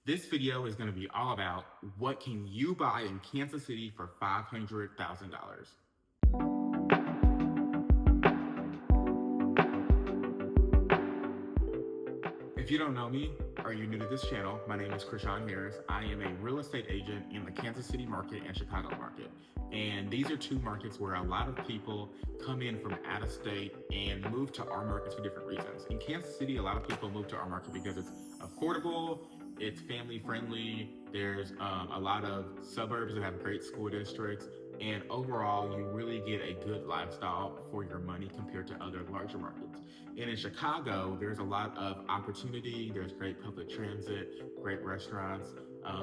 This video is going to be all about what can you buy in Kansas City for $500,000. If you don't know me, or you're new to this channel, my name is Krishon Harris. I am a real estate agent in the Kansas City market and Chicago market. And these are two markets where a lot of people come in from out of state and move to our markets for different reasons. In Kansas City, a lot of people move to our market because it's affordable, it's family friendly, there's a lot of suburbs that have great school districts, and overall you really get a good lifestyle for your money compared to other larger markets. And in Chicago, there's a lot of opportunity, there's great public transit, great restaurants,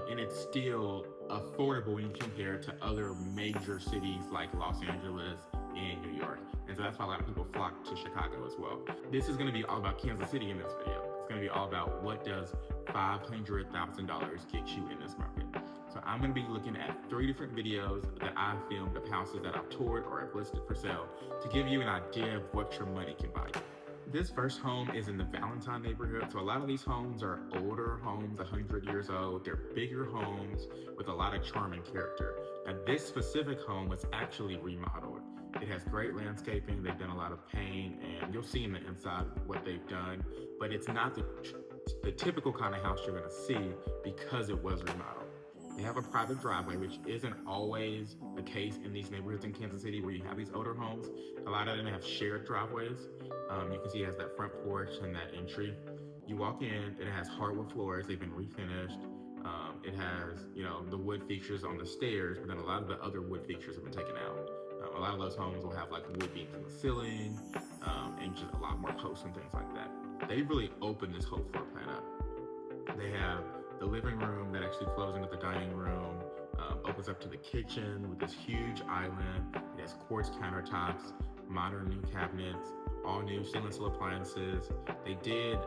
and it's still affordable when you compare to other major cities like Los Angeles and New York. And so that's why a lot of people flock to Chicago as well. This is going to be all about Kansas City in this video. It's going to be all about what does $500,000 get you in this market. So I'm going to be looking at 3 different videos that I've filmed of houses that I've toured or I've listed for sale to give you an idea of what your money can buy you. This first home is in the Valentine neighborhood. So a lot of these homes are older homes, 100 years old. They're bigger homes with a lot of charm and character. Now this specific home was actually remodeled. It has great landscaping. They've done a lot of paint, and you'll see in the inside what they've done, but it's not the typical kind of house you're gonna see because it was remodeled. They have a private driveway, which isn't always the case in these neighborhoods in Kansas City where you have these older homes. A lot of them have shared driveways. You can see it has that front porch and that entry. You walk in, and it has hardwood floors. They've been refinished. It has, the wood features on the stairs, but then a lot of the other wood features have been taken out. A lot of those homes will have like wood beams in the ceiling, and just a lot more posts and things like that. They really opened this whole floor plan up. They have the living room that actually flows into the dining room, opens up to the kitchen with this huge island. It has quartz countertops, modern new cabinets, all new stainless steel appliances. They did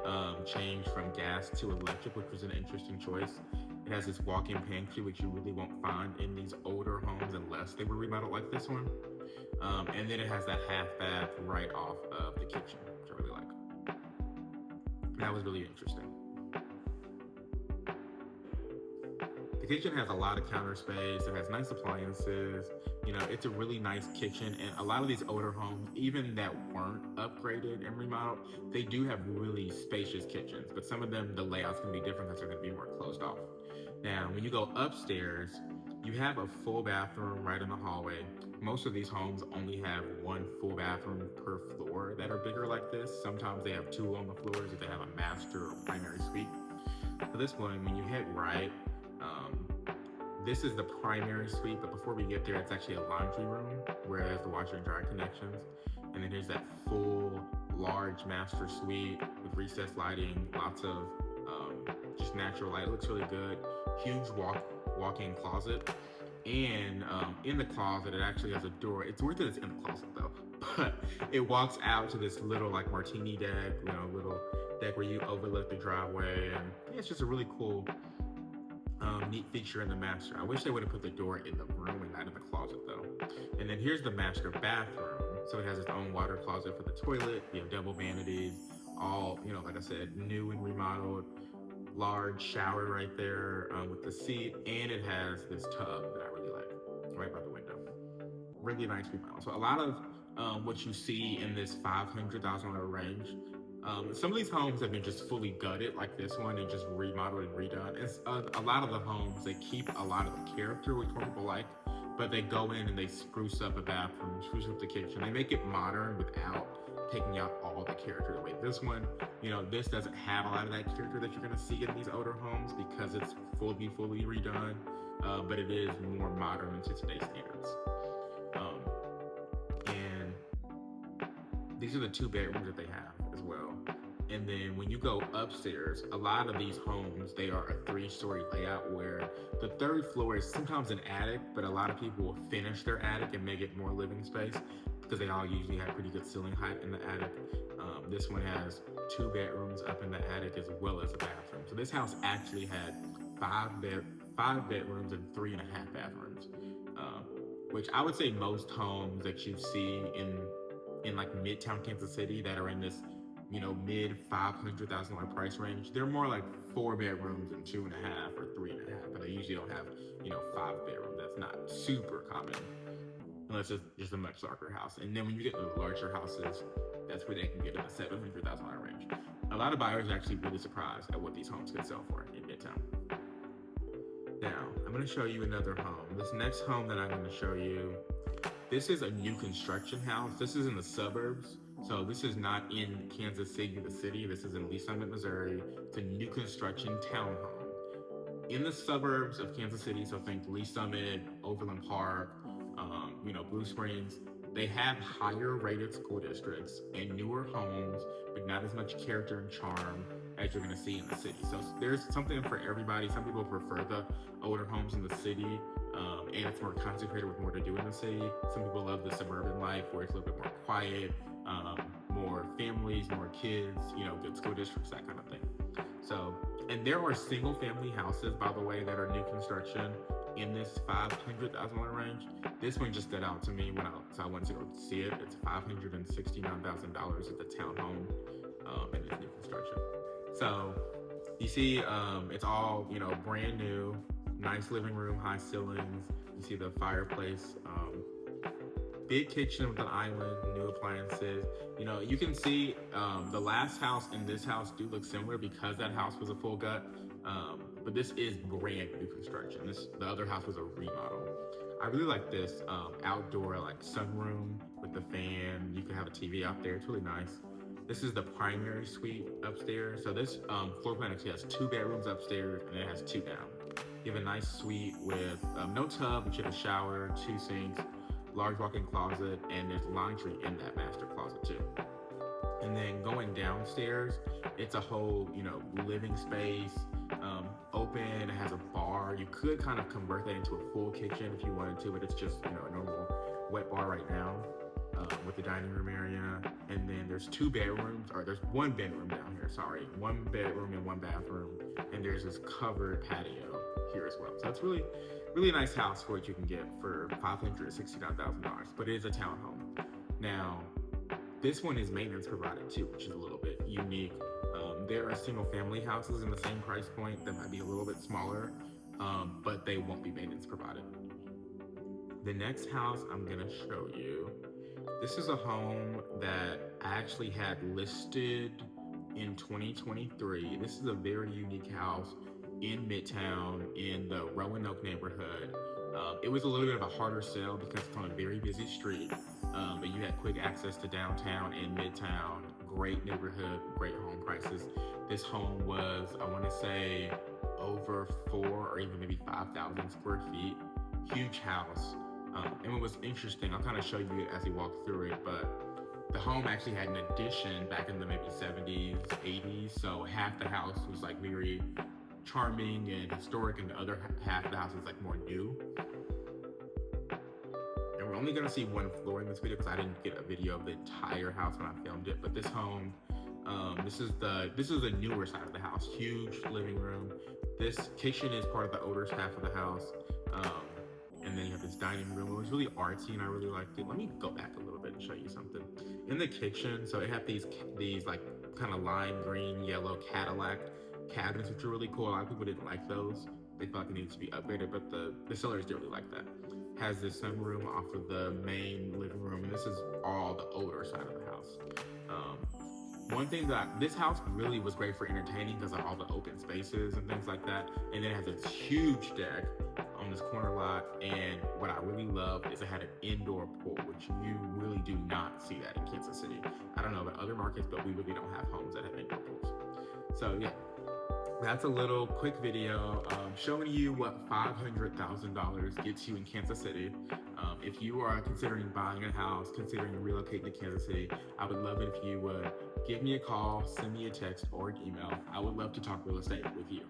change from gas to electric, which was an interesting choice. It has this walk-in pantry, which you really won't find in these older homes unless they were remodeled like this one. And then it has that half bath right off of the kitchen, which I really like. That was really interesting. The kitchen has a lot of counter space. It has nice appliances. It's a really nice kitchen. And a lot of these older homes, even that weren't upgraded and remodeled, they do have really spacious kitchens. But some of them, the layout's gonna be different because they're gonna be more closed off. Now, when you go upstairs, you have a full bathroom right in the hallway. Most of these homes only have 1 full bathroom per floor that are bigger like this. Sometimes they have 2 on the floors if they have a master or primary suite. For this one, when you hit right, this is the primary suite, but before we get there, it's actually a laundry room where it has the washer and dryer connections. And then there's that full, large master suite with recessed lighting, lots of just natural light. It looks really good. Huge walk-in closet. And in the closet, it actually has a door. It's worth it it's in the closet though. But it walks out to this little like martini deck, little deck where you overlook the driveway. And it's just a really cool, neat feature in the master. I wish they would have put the door in the room and not in the closet though. And then here's the master bathroom. So it has its own water closet for the toilet. You have double vanities, all, like I said, new and remodeled. Large shower right there with the seat. And it has this tub that I really like right by the window. Really nice remodel. So a lot of what you see in this $500,000 range, some of these homes have been just fully gutted like this one and just remodeled and redone. It's a lot of the homes, they keep a lot of the character, which more people like, but they go in and they spruce up a bathroom, spruce up the kitchen. They make it modern without taking out all the character away. This one, this doesn't have a lot of that character that you're gonna see in these older homes because it's fully redone, but it is more modern into today's standards. And these are the 2 bedrooms that they have as well. And then when you go upstairs, a lot of these homes, they are a 3-story layout where the 3rd floor is sometimes an attic, but a lot of people will finish their attic and make it more living space because they all usually have pretty good ceiling height in the attic. This one has 2 bedrooms up in the attic as well as a bathroom. So this house actually had 5 bedrooms and 3.5 bathrooms, which I would say most homes that you see in like Midtown Kansas City that are in this mid $500,000 price range, they're more like 4 bedrooms and 2.5 or 3.5, but they usually don't have, 5 bedrooms. That's not super common unless it's just a much larger house. And then when you get to the larger houses, that's where they can get in the $700,000 range. A lot of buyers are actually really surprised at what these homes can sell for in Midtown. Now, I'm going to show you another home. This next home that I'm going to show you, this is a new construction house. This is in the suburbs. So this is not in Kansas City, the city. This is in Lee Summit, Missouri. It's a new construction townhome in the suburbs of Kansas City. So think Lee Summit, Overland Park, Blue Springs. They have higher rated school districts and newer homes, but not as much character and charm as you're gonna see in the city. So there's something for everybody. Some people prefer the older homes in the city, and it's more concentrated with more to do in the city. Some people love the suburban life where it's a little bit more quiet, more families, more kids, good school districts, that kind of thing. So, and there are single family houses, by the way, that are new construction in this $500,000 range. This one just stood out to me so I went to go see it. It's $569,000 at the Townhome in this new construction. So you see, it's all brand new, nice living room, high ceilings. You see the fireplace, big kitchen with an island, new appliances. You can see the last house and this house do look similar because that house was a full gut. But this is brand new construction. The other house was a remodel. I really like this outdoor sunroom with the fan. You can have a TV out there. It's really nice. This is the primary suite upstairs. So this floor plan actually has 2 bedrooms upstairs and it has 2 down. You have a nice suite with no tub, but you have a shower, 2 sinks, large walk-in closet, and there's laundry in that master closet too. And then going downstairs, it's a whole, living space, open. It has a bar. You could kind of convert that into a full kitchen if you wanted to, but it's just, a normal wet bar right now with the dining room area. And then there's 2 bedrooms, or there's 1 bedroom down here, sorry. 1 bedroom and 1 bathroom. And there's this covered patio here as well. So it's really, really nice house for what you can get for $569,000, but it is a townhome. Now, this one is maintenance provided too, which is a little bit unique. There are single family houses in the same price point that might be a little bit smaller, but they won't be maintenance provided. The next house I'm gonna show you, this is a home that I actually had listed in 2023. This is a very unique house in Midtown in the Roanoke neighborhood. It was a little bit of a harder sell because it's on a very busy street, but you had quick access to downtown and Midtown. Great neighborhood, great home prices. This home was, I want to say, over 4 or even maybe 5,000 square feet. Huge house. And what was interesting, I'll kind of show you it as we walk through it, but the home actually had an addition back in the maybe 70s, 80s. So half the house was very charming and historic, and the other half of the house is more new. And we're only gonna see 1 floor in this video because I didn't get a video of the entire house when I filmed it. But this home, this is the newer side of the house. Huge living room. This kitchen is part of the older half of the house. And then you have this dining room. It was really artsy and I really liked it. Let me go back a little bit and show you something. In the kitchen, so it had these kind of lime green, yellow Cadillac cabinets, which are really cool. A lot of people didn't like those. They thought they needed to be upgraded, but the sellers did really like that. Has this sunroom off of the main living room, and this is all the older side of the house. One thing this house really was great for entertaining because of all the open spaces and things like that. And then it has this huge deck on this corner lot. And what I really love is it had an indoor pool, which you really do not see that in Kansas City. I don't know about other markets, but we really don't have homes that have indoor pools. So yeah, that's a little quick video showing you what $500,000 gets you in Kansas City. If you are considering buying a house, considering relocating to Kansas City, I would love it if you would give me a call, send me a text or an email. I would love to talk real estate with you.